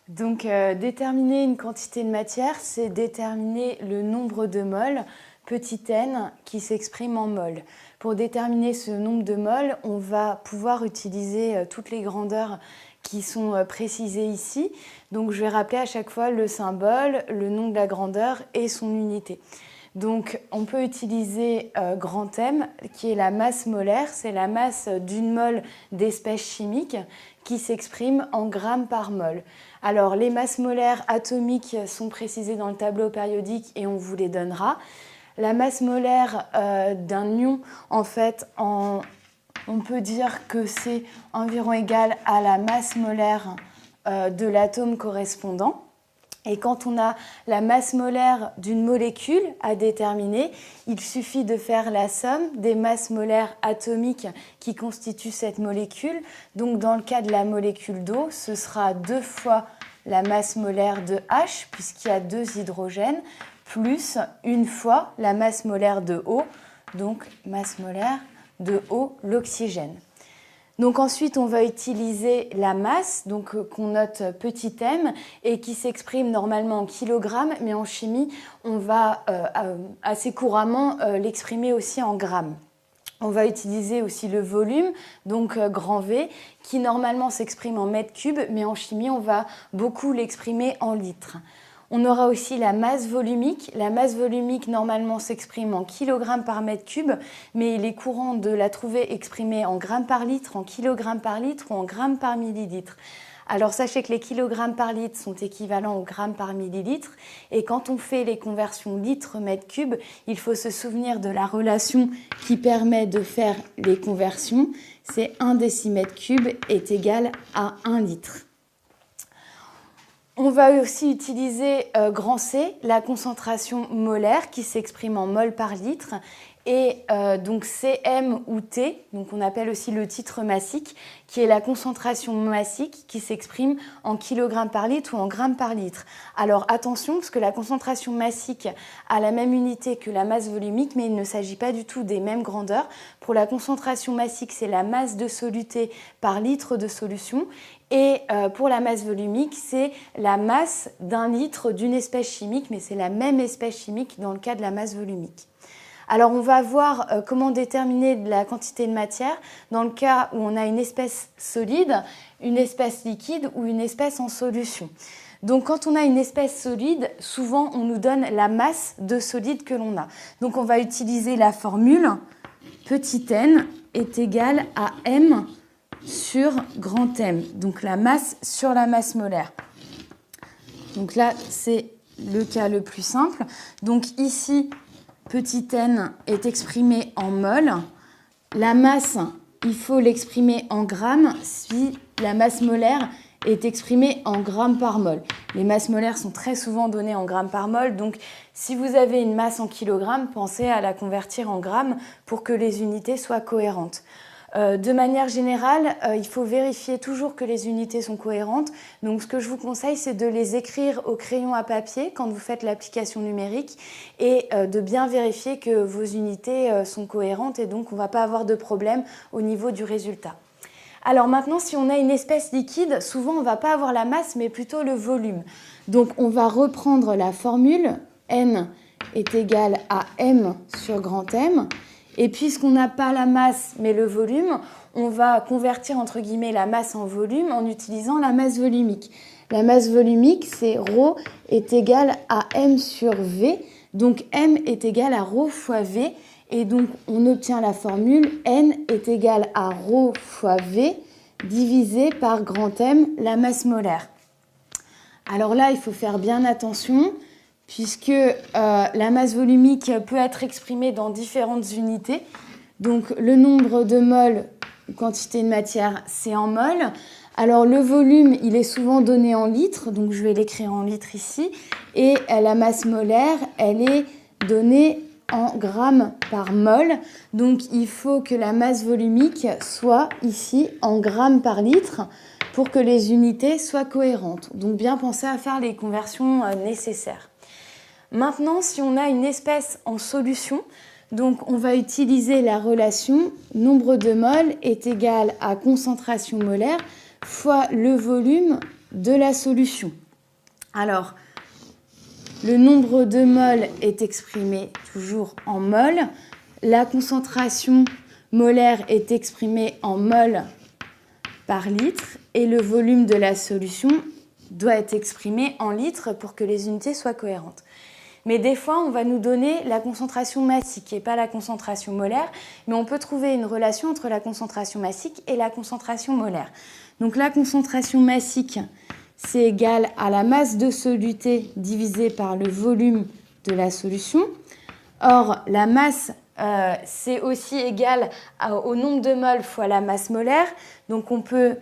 Donc, déterminer une quantité de matière, c'est déterminer le nombre de moles, petit n, qui s'exprime en mol. Pour déterminer ce nombre de moles, on va pouvoir utiliser toutes les grandeurs qui sont précisées ici. Donc, je vais rappeler à chaque fois le symbole, le nom de la grandeur et son unité. Donc, on peut utiliser grand M, qui est la masse molaire, c'est la masse d'une mole d'espèce chimique qui s'exprime en grammes par mol. Alors, les masses molaires atomiques sont précisées dans le tableau périodique et on vous les donnera. La masse molaire d'un ion, en fait, on peut dire que c'est environ égal à la masse molaire de l'atome correspondant. Et quand on a la masse molaire d'une molécule à déterminer, il suffit de faire la somme des masses molaires atomiques qui constituent cette molécule. Donc dans le cas de la molécule d'eau, ce sera 2 fois la masse molaire de H, puisqu'il y a 2 hydrogènes, plus 1 fois la masse molaire de eau, donc masse molaire de eau, l'oxygène. Donc ensuite, on va utiliser la masse, donc qu'on note petit m, et qui s'exprime normalement en kilogrammes, mais en chimie, on va assez couramment l'exprimer aussi en grammes. On va utiliser aussi le volume, donc grand V, qui normalement s'exprime en mètres cubes, mais en chimie, on va beaucoup l'exprimer en litres. On aura aussi la masse volumique. La masse volumique, normalement, s'exprime en kilogrammes par mètre cube, mais il est courant de la trouver exprimée en grammes par litre, en kilogrammes par litre ou en grammes par millilitre. Alors, sachez que les kilogrammes par litre sont équivalents aux grammes par millilitre. Et quand on fait les conversions litre-mètre cube, il faut se souvenir de la relation qui permet de faire les conversions. C'est 1 décimètre cube est égal à 1 litre. On va aussi utiliser grand C, la concentration molaire qui s'exprime en mol par litre, et donc Cm ou T, donc on appelle aussi le titre massique, qui est la concentration massique qui s'exprime en kilogrammes par litre ou en grammes par litre. Alors attention, parce que la concentration massique a la même unité que la masse volumique, mais il ne s'agit pas du tout des mêmes grandeurs. Pour la concentration massique, c'est la masse de soluté par litre de solution. Et pour la masse volumique, c'est la masse d'un litre d'une espèce chimique, mais c'est la même espèce chimique dans le cas de la masse volumique. Alors on va voir comment déterminer la quantité de matière dans le cas où on a une espèce solide, une espèce liquide ou une espèce en solution. Donc quand on a une espèce solide, souvent on nous donne la masse de solide que l'on a. Donc on va utiliser la formule petit n est égal à m sur grand M, donc la masse sur la masse molaire. Donc là, c'est le cas le plus simple. Donc ici, petit n est exprimé en mol. La masse, il faut l'exprimer en grammes si la masse molaire est exprimée en grammes par mol. Les masses molaires sont très souvent données en grammes par mol, donc si vous avez une masse en kilogrammes, pensez à la convertir en grammes pour que les unités soient cohérentes. De manière générale, il faut vérifier toujours que les unités sont cohérentes. Donc ce que je vous conseille, c'est de les écrire au crayon à papier quand vous faites l'application numérique et de bien vérifier que vos unités sont cohérentes et donc on ne va pas avoir de problème au niveau du résultat. Alors maintenant, si on a une espèce liquide, souvent on ne va pas avoir la masse mais plutôt le volume. Donc on va reprendre la formule N est égal à M sur grand M. Et puisqu'on n'a pas la masse mais le volume, on va convertir entre guillemets la masse en volume en utilisant la masse volumique. La masse volumique, c'est ρ est égal à m sur v. Donc m est égal à ρ fois v. Et donc on obtient la formule n est égal à ρ fois v divisé par grand M, la masse molaire. Alors là, il faut faire bien attention, puisque la masse volumique peut être exprimée dans différentes unités. Donc le nombre de moles, quantité de matière, c'est en moles. Alors le volume, il est souvent donné en litres, donc je vais l'écrire en litres ici. Et la masse molaire, elle est donnée en grammes par mol. Donc il faut que la masse volumique soit ici en grammes par litre pour que les unités soient cohérentes. Donc bien penser à faire les conversions nécessaires. Maintenant, si on a une espèce en solution, donc on va utiliser la relation nombre de moles est égal à concentration molaire fois le volume de la solution. Alors, le nombre de moles est exprimé toujours en moles. La concentration molaire est exprimée en moles par litre et le volume de la solution doit être exprimé en litres pour que les unités soient cohérentes. Mais des fois, on va nous donner la concentration massique et pas la concentration molaire, mais on peut trouver une relation entre la concentration massique et la concentration molaire. Donc la concentration massique, c'est égal à la masse de soluté divisée par le volume de la solution. Or, la masse, c'est aussi égal au nombre de moles fois la masse molaire. Donc on peut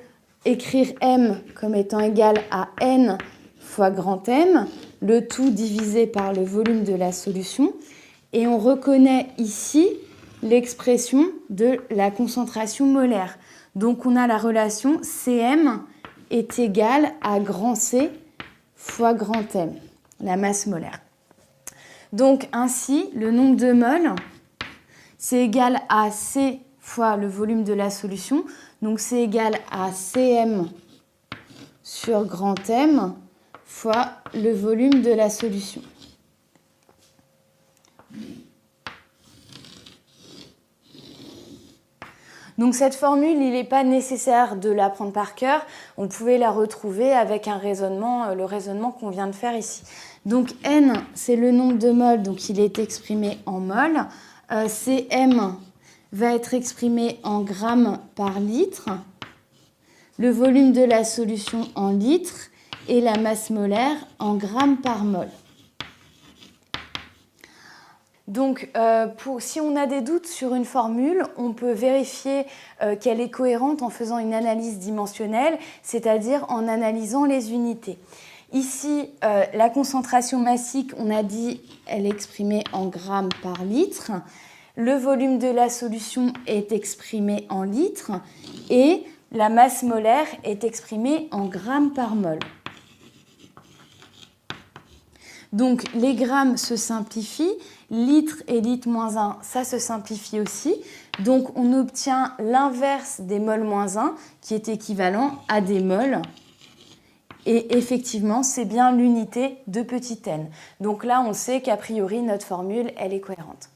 écrire M comme étant égal à N fois grand M, le tout divisé par le volume de la solution. Et on reconnaît ici l'expression de la concentration molaire. Donc on a la relation Cm est égale à grand C fois grand M, la masse molaire. Donc ainsi, le nombre de moles, c'est égal à C fois le volume de la solution. Donc c'est égal à Cm sur grand M fois le volume de la solution. Donc cette formule, il n'est pas nécessaire de l'apprendre par cœur. On pouvait la retrouver avec un raisonnement, le raisonnement qu'on vient de faire ici. Donc N, c'est le nombre de moles, donc il est exprimé en moles. Cm va être exprimé en grammes par litre. Le volume de la solution en litres et la masse molaire en grammes par mol. Donc, si on a des doutes sur une formule, on peut vérifier qu'elle est cohérente en faisant une analyse dimensionnelle, c'est-à-dire en analysant les unités. Ici, la concentration massique, on a dit, elle est exprimée en grammes par litre. Le volume de la solution est exprimé en litres et la masse molaire est exprimée en grammes par mol. Donc, les grammes se simplifient. Litre et litre moins 1, ça se simplifie aussi. Donc, on obtient l'inverse des moles moins 1, qui est équivalent à des moles. Et effectivement, c'est bien l'unité de petit n. Donc là, on sait qu'a priori, notre formule, elle est cohérente.